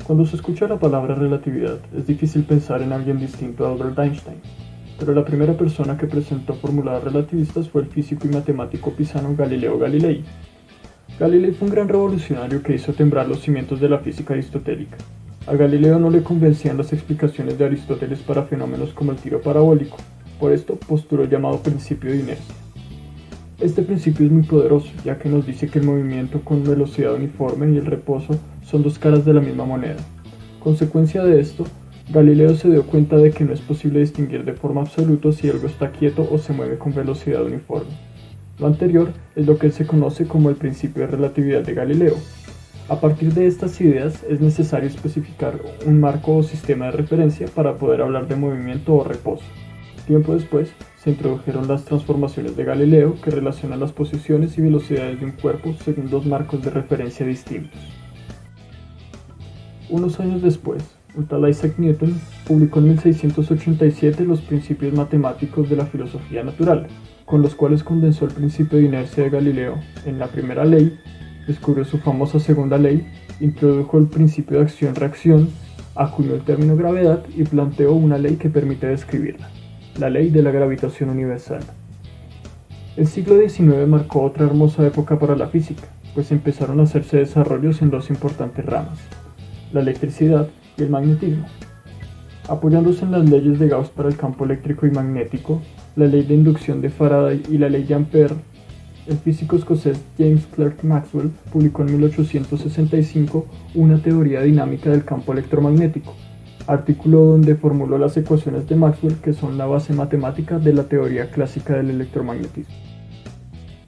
Cuando se escucha la palabra relatividad, es difícil pensar en alguien distinto a Albert Einstein, pero la primera persona que presentó formuladas relativistas fue el físico y matemático pisano Galileo Galilei. Galilei fue un gran revolucionario que hizo temblar los cimientos de la física aristotélica. A Galileo no le convencían las explicaciones de Aristóteles para fenómenos como el tiro parabólico, por esto postuló el llamado principio de inercia. Este principio es muy poderoso, ya que nos dice que el movimiento con velocidad uniforme y el reposo son dos caras de la misma moneda. Consecuencia de esto, Galileo se dio cuenta de que no es posible distinguir de forma absoluta si algo está quieto o se mueve con velocidad uniforme. Lo anterior es lo que se conoce como el principio de relatividad de Galileo. A partir de estas ideas es necesario especificar un marco o sistema de referencia para poder hablar de movimiento o reposo. Tiempo después, se introdujeron las transformaciones de Galileo que relacionan las posiciones y velocidades de un cuerpo según dos marcos de referencia distintos. Unos años después, un tal Isaac Newton publicó en 1687 los principios matemáticos de la filosofía natural, con los cuales condensó el principio de inercia de Galileo en la primera ley, descubrió su famosa segunda ley, introdujo el principio de acción-reacción, acuñó el término gravedad y planteó una ley que permite describirla, la ley de la gravitación universal. El siglo XIX marcó otra hermosa época para la física, pues empezaron a hacerse desarrollos en dos importantes ramas, la electricidad y el magnetismo. Apoyándose en las leyes de Gauss para el campo eléctrico y magnético, la ley de inducción de Faraday y la ley de Ampère, el físico escocés James Clerk Maxwell publicó en 1865 una teoría dinámica del campo electromagnético, artículo donde formuló las ecuaciones de Maxwell que son la base matemática de la teoría clásica del electromagnetismo.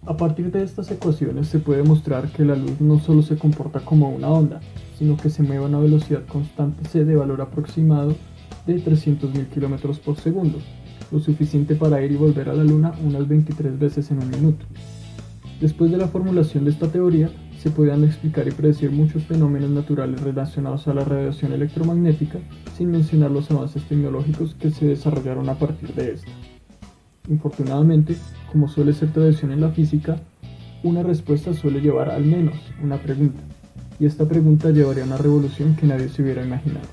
A partir de estas ecuaciones se puede mostrar que la luz no solo se comporta como una onda, sino que se mueve a una velocidad constante c de valor aproximado de 300.000 km por segundo, lo suficiente para ir y volver a la Luna unas 23 veces en un minuto. Después de la formulación de esta teoría, se podían explicar y predecir muchos fenómenos naturales relacionados a la radiación electromagnética, sin mencionar los avances tecnológicos que se desarrollaron a partir de esta. Infortunadamente, como suele ser tradición en la física, una respuesta suele llevar al menos una pregunta, y esta pregunta llevaría a una revolución que nadie se hubiera imaginado.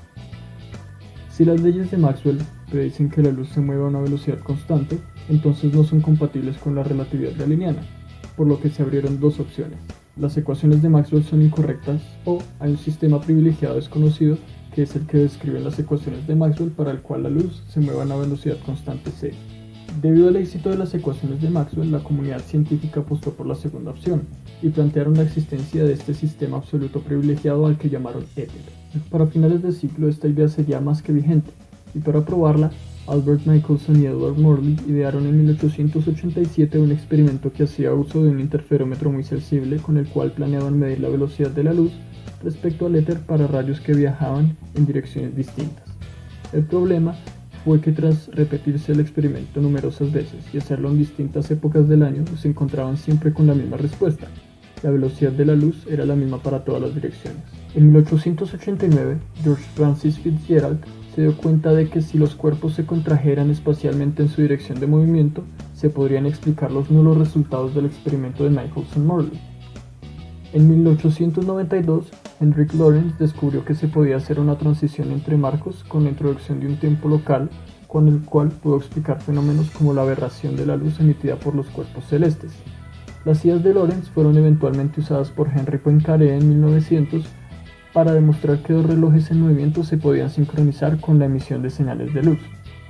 Si las leyes de Maxwell predicen que la luz se mueve a una velocidad constante, entonces no son compatibles con la relatividad galileana, por lo que se abrieron dos opciones. Las ecuaciones de Maxwell son incorrectas o hay un sistema privilegiado desconocido que es el que describe las ecuaciones de Maxwell para el cual la luz se mueve a una velocidad constante c. Debido al éxito de las ecuaciones de Maxwell, la comunidad científica apostó por la segunda opción y plantearon la existencia de este sistema absoluto privilegiado al que llamaron éter. Para finales del siglo esta idea sería más que vigente y para probarla, Albert Michelson y Edward Morley idearon en 1887 un experimento que hacía uso de un interferómetro muy sensible con el cual planeaban medir la velocidad de la luz respecto al éter para rayos que viajaban en direcciones distintas. El problema fue que tras repetirse el experimento numerosas veces y hacerlo en distintas épocas del año, se encontraban siempre con la misma respuesta. La velocidad de la luz era la misma para todas las direcciones. En 1889, George Francis Fitzgerald se dio cuenta de que si los cuerpos se contrajeran espacialmente en su dirección de movimiento, se podrían explicar los nulos resultados del experimento de Michelson-Morley. En 1892, Henrik Lorentz descubrió que se podía hacer una transición entre marcos con la introducción de un tiempo local, con el cual pudo explicar fenómenos como la aberración de la luz emitida por los cuerpos celestes. Las ideas de Lorentz fueron eventualmente usadas por Henri Poincaré en 1900 para demostrar que dos relojes en movimiento se podían sincronizar con la emisión de señales de luz.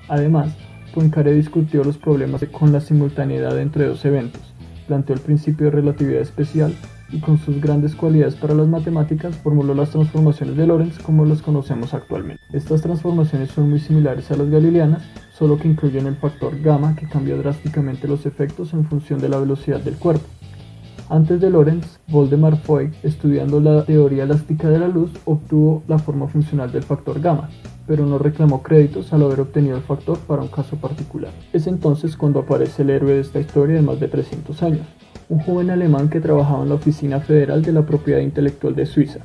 Además, Poincaré discutió los problemas con la simultaneidad entre dos eventos, planteó el principio de relatividad especial y con sus grandes cualidades para las matemáticas formuló las transformaciones de Lorentz como las conocemos actualmente. Estas transformaciones son muy similares a las galileanas, solo que incluyen el factor gamma que cambia drásticamente los efectos en función de la velocidad del cuerpo. Antes de Lorentz, Voldemar Voigt, estudiando la teoría elástica de la luz, obtuvo la forma funcional del factor gamma, pero no reclamó créditos al haber obtenido el factor para un caso particular. Es entonces cuando aparece el héroe de esta historia de más de 300 años, un joven alemán que trabajaba en la Oficina Federal de la Propiedad Intelectual de Suiza.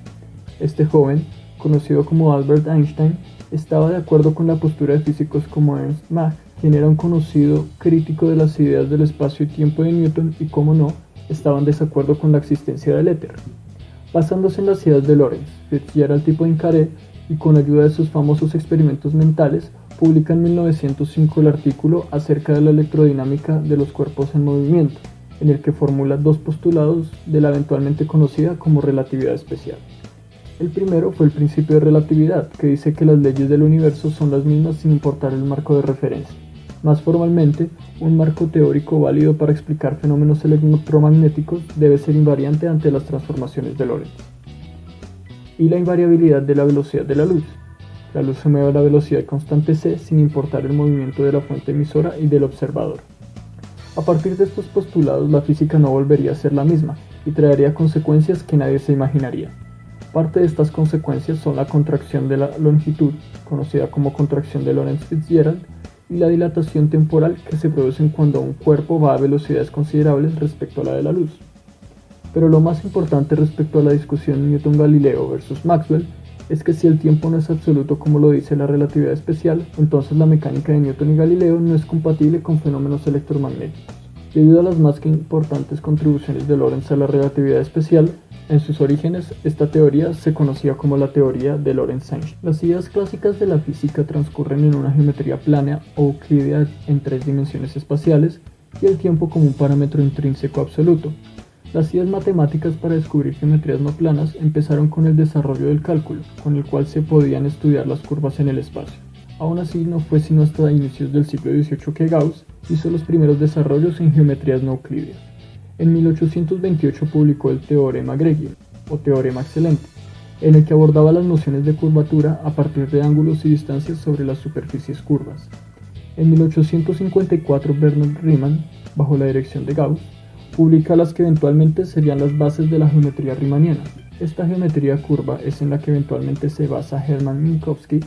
Este joven, conocido como Albert Einstein, estaba de acuerdo con la postura de físicos como Ernst Mach, quien era un conocido crítico de las ideas del espacio y tiempo de Newton y, como no, estaba en desacuerdo con la existencia del éter. Basándose en las ideas de Lorentz, Fitzgerald y Poincaré, y con ayuda de sus famosos experimentos mentales, publica en 1905 el artículo acerca de la electrodinámica de los cuerpos en movimiento, en el que formula dos postulados de la eventualmente conocida como relatividad especial. El primero fue el principio de relatividad, que dice que las leyes del universo son las mismas sin importar el marco de referencia. Más formalmente, un marco teórico válido para explicar fenómenos electromagnéticos debe ser invariante ante las transformaciones de Lorentz. Y la invariabilidad de la velocidad de la luz. La luz se mueve a la velocidad constante c sin importar el movimiento de la fuente emisora y del observador. A partir de estos postulados, la física no volvería a ser la misma y traería consecuencias que nadie se imaginaría. Parte de estas consecuencias son la contracción de la longitud, conocida como contracción de Lorentz-Fitzgerald, y la dilatación temporal que se producen cuando un cuerpo va a velocidades considerables respecto a la de la luz. Pero lo más importante respecto a la discusión Newton-Galileo versus Maxwell es que si el tiempo no es absoluto como lo dice la relatividad especial, entonces la mecánica de Newton y Galileo no es compatible con fenómenos electromagnéticos. Debido a las más que importantes contribuciones de Lorentz a la relatividad especial, en sus orígenes, esta teoría se conocía como la teoría de Lorentz-Einstein. Las ideas clásicas de la física transcurren en una geometría plana o euclídea en tres dimensiones espaciales y el tiempo como un parámetro intrínseco absoluto. Las ideas matemáticas para descubrir geometrías no planas empezaron con el desarrollo del cálculo, con el cual se podían estudiar las curvas en el espacio. Aún así, no fue sino hasta inicios del siglo XVIII que Gauss hizo los primeros desarrollos en geometrías no euclídeas. En 1828 publicó el Teorema Gregio, o Teorema Excelente, en el que abordaba las nociones de curvatura a partir de ángulos y distancias sobre las superficies curvas. En 1854 Bernard Riemann, bajo la dirección de Gauss, publica las que eventualmente serían las bases de la geometría riemanniana. Esta geometría curva es en la que eventualmente se basa Hermann Minkowski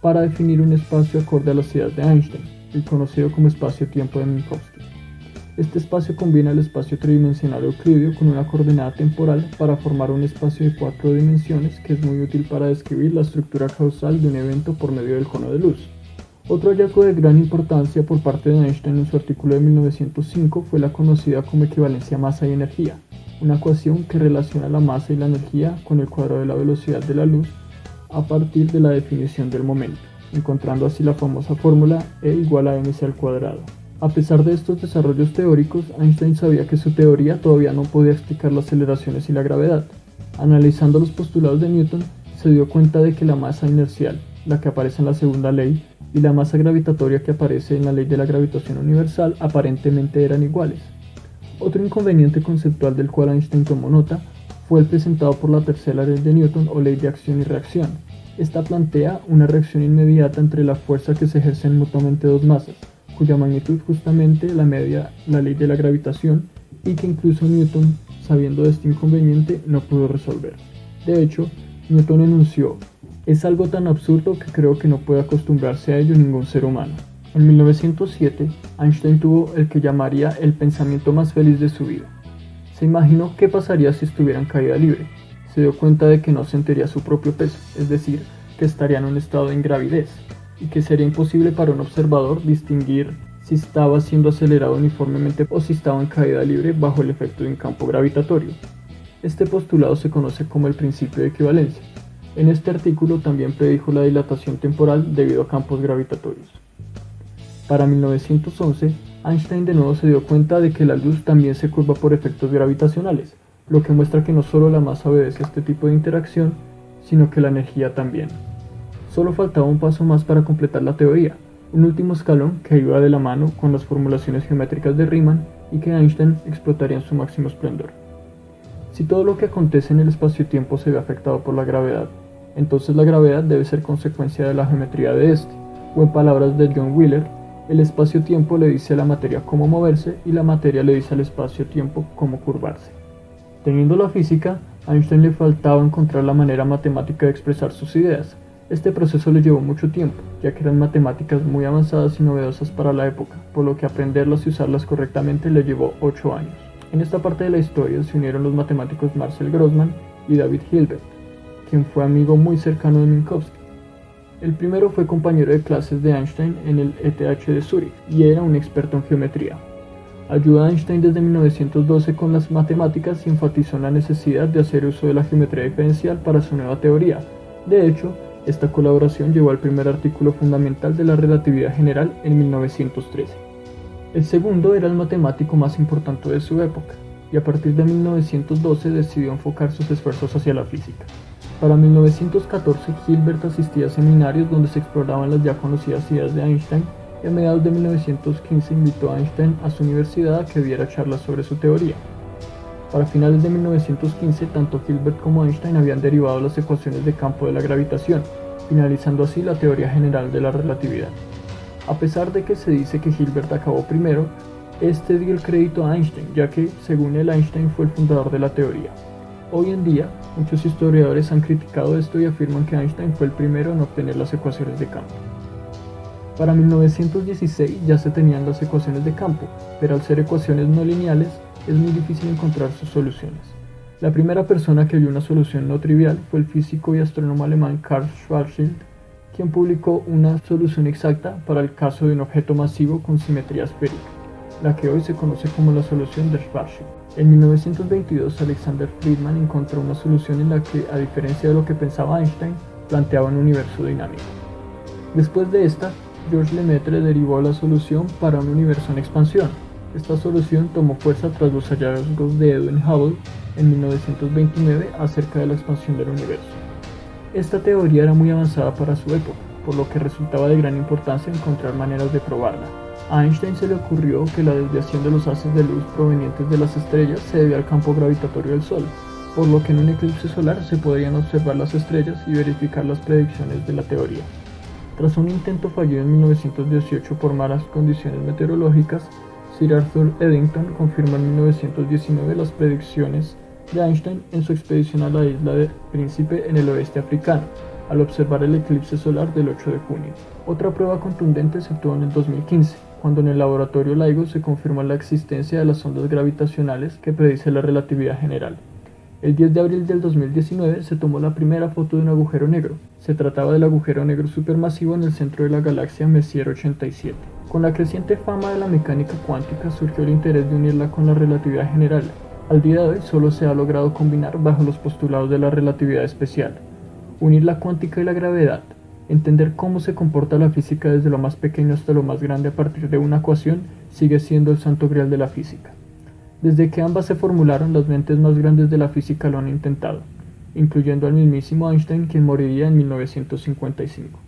para definir un espacio acorde a las ideas de Einstein, el conocido como espacio-tiempo de Minkowski. Este espacio combina el espacio tridimensional euclídeo con una coordenada temporal para formar un espacio de 4 dimensiones que es muy útil para describir la estructura causal de un evento por medio del cono de luz. Otro hallazgo de gran importancia por parte de Einstein en su artículo de 1905 fue la conocida como equivalencia masa y energía, una ecuación que relaciona la masa y la energía con el cuadrado de la velocidad de la luz a partir de la definición del momento, encontrando así la famosa fórmula E igual a mc al cuadrado. A pesar de estos desarrollos teóricos, Einstein sabía que su teoría todavía no podía explicar las aceleraciones y la gravedad. Analizando los postulados de Newton, se dio cuenta de que la masa inercial, la que aparece en la segunda ley, y la masa gravitatoria que aparece en la ley de la gravitación universal aparentemente eran iguales. Otro inconveniente conceptual del cual Einstein tomó nota fue el presentado por la tercera ley de Newton o ley de acción y reacción. Esta plantea una reacción inmediata entre la fuerza que se ejercen mutuamente dos masas, cuya magnitud justamente la media la ley de la gravitación y que incluso Newton, sabiendo de este inconveniente, no pudo resolver. De hecho, Newton enunció: "Es algo tan absurdo que creo que no puede acostumbrarse a ello ningún ser humano". En 1907, Einstein tuvo el que llamaría el pensamiento más feliz de su vida. Se imaginó qué pasaría si estuviera en caída libre. Se dio cuenta de que no sentiría su propio peso, es decir, que estaría en un estado de ingravidez, y que sería imposible para un observador distinguir si estaba siendo acelerado uniformemente o si estaba en caída libre bajo el efecto de un campo gravitatorio. Este postulado se conoce como el principio de equivalencia. En este artículo también predijo la dilatación temporal debido a campos gravitatorios. Para 1911, Einstein de nuevo se dio cuenta de que la luz también se curva por efectos gravitacionales, lo que muestra que no solo la masa obedece a este tipo de interacción, sino que la energía también. Solo faltaba un paso más para completar la teoría, un último escalón que iba de la mano con las formulaciones geométricas de Riemann y que Einstein explotaría en su máximo esplendor. Si todo lo que acontece en el espacio-tiempo se ve afectado por la gravedad, entonces la gravedad debe ser consecuencia de la geometría de este, o en palabras de John Wheeler, el espacio-tiempo le dice a la materia cómo moverse y la materia le dice al espacio-tiempo cómo curvarse. Teniendo la física, a Einstein le faltaba encontrar la manera matemática de expresar sus ideas. Este proceso le llevó mucho tiempo, ya que eran matemáticas muy avanzadas y novedosas para la época, por lo que aprenderlas y usarlas correctamente le llevó 8 años. En esta parte de la historia se unieron los matemáticos Marcel Grossmann y David Hilbert, quien fue amigo muy cercano de Minkowski. El primero fue compañero de clases de Einstein en el ETH de Zúrich y era un experto en geometría. Ayudó a Einstein desde 1912 con las matemáticas y enfatizó en la necesidad de hacer uso de la geometría diferencial para su nueva teoría. De hecho, esta colaboración llevó al primer artículo fundamental de la relatividad general en 1913. El segundo era el matemático más importante de su época, y a partir de 1912 decidió enfocar sus esfuerzos hacia la física. Para 1914, Hilbert asistía a seminarios donde se exploraban las ya conocidas ideas de Einstein, y a mediados de 1915 invitó a Einstein a su universidad a que diera charlas sobre su teoría. Para finales de 1915, tanto Hilbert como Einstein habían derivado las ecuaciones de campo de la gravitación, finalizando así la teoría general de la relatividad. A pesar de que se dice que Hilbert acabó primero, este dio el crédito a Einstein, ya que, según él, Einstein fue el fundador de la teoría. Hoy en día, muchos historiadores han criticado esto y afirman que Einstein fue el primero en obtener las ecuaciones de campo. Para 1916 ya se tenían las ecuaciones de campo, pero al ser ecuaciones no lineales, es muy difícil encontrar sus soluciones. La primera persona que vio una solución no trivial fue el físico y astrónomo alemán Karl Schwarzschild, quien publicó una solución exacta para el caso de un objeto masivo con simetría esférica, la que hoy se conoce como la solución de Schwarzschild. En 1922, Alexander Friedman encontró una solución en la que, a diferencia de lo que pensaba Einstein, planteaba un universo dinámico. Después de esta, Georges Lemaitre derivó la solución para un universo en expansión. Esta solución tomó fuerza tras los hallazgos de Edwin Hubble en 1929 acerca de la expansión del universo. Esta teoría era muy avanzada para su época, por lo que resultaba de gran importancia encontrar maneras de probarla. A Einstein se le ocurrió que la desviación de los haces de luz provenientes de las estrellas se debía al campo gravitatorio del Sol, por lo que en un eclipse solar se podrían observar las estrellas y verificar las predicciones de la teoría. Tras un intento fallido en 1918 por malas condiciones meteorológicas, Sir Arthur Eddington confirmó en 1919 las predicciones de Einstein en su expedición a la isla de Príncipe en el oeste africano, al observar el eclipse solar del 8 de junio. Otra prueba contundente se obtuvo en el 2015, cuando en el laboratorio LIGO se confirmó la existencia de las ondas gravitacionales que predice la relatividad general. El 10 de abril del 2019 se tomó la primera foto de un agujero negro. Se trataba del agujero negro supermasivo en el centro de la galaxia Messier 87. Con la creciente fama de la mecánica cuántica surgió el interés de unirla con la relatividad general. Al día de hoy solo se ha logrado combinar bajo los postulados de la relatividad especial. Unir la cuántica y la gravedad. Entender cómo se comporta la física desde lo más pequeño hasta lo más grande a partir de una ecuación sigue siendo el santo grial de la física. Desde que ambas se formularon, las mentes más grandes de la física lo han intentado, incluyendo al mismísimo Einstein, quien moriría en 1955.